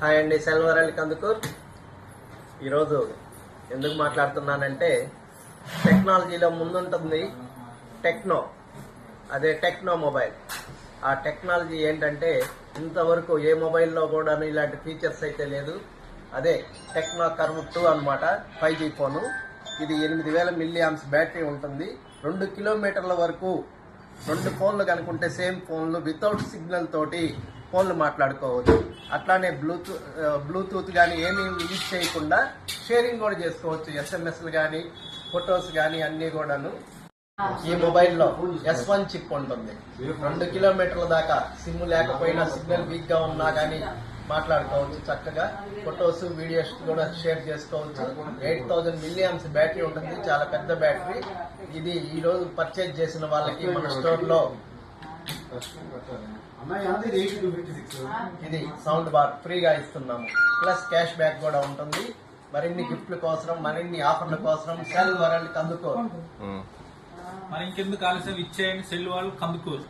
Hi అండి, సెల్వరల్ కందుకూర్. ఈరోజు ఎందుకు మాట్లాడుతున్నానంటే, టెక్నాలజీలో ముందుంటుంది టెక్నో. అదే టెక్నో మొబైల్. ఆ టెక్నాలజీ ఏంటంటే, ఇంతవరకు ఏ మొబైల్లో కూడా ఇలాంటి ఫీచర్స్ అయితే లేదు. అదే టెక్నో కర్వ్ 2 అనమాట, 5G ఫోను. ఇది 8000 mAh బ్యాటరీ ఉంటుంది. 2 కిలోమీటర్ల వరకు 2 ఫోన్లు కనుకుంటే సేమ్ ఫోన్లు వితౌట్ సిగ్నల్ తోటి ఫోన్లు మాట్లాడుకోవచ్చు. అట్లానే బ్లూటూత్ కానీ ఏమీ యూజ్ చేయకుండా షేరింగ్ కూడా చేసుకోవచ్చు. SMS కానీ ఫొటోస్ కానీ అన్నీ కూడాను. ఈ మొబైల్లో S1 చిప్ ఉంటుంది. 2 కిలోమీటర్ల దాకా సిమ్ లేకపోయినా, సిగ్నల్ వీక్ గా ఉన్నా కానీ మాట్లాడుకోవచ్చు. చక్కగా ఫొటోస్, వీడియోస్ కూడా షేర్ చేసుకోవచ్చు. 8000 mAh బ్యాటరీ ఉంటుంది, చాలా పెద్ద బ్యాటరీ. ఇది ఈ రోజు పర్చేజ్ చేసిన వాళ్ళకి మన స్టోర్ లో ఇది సౌండ్ బార్ ఫ్రీగా ఇస్తున్నాము. ప్లస్ క్యాష్ బ్యాక్ కూడా ఉంటుంది. మరిన్ని గిఫ్ట్ల కోసం, మరిన్ని ఆఫర్ల కోసం సెల్ వరల్డ్ కందుకూర్. మరి ఇంకెందుకు ఆలస్యం, ఇచ్చేయండి సెల్ వరల్డ్ కందుకూర్.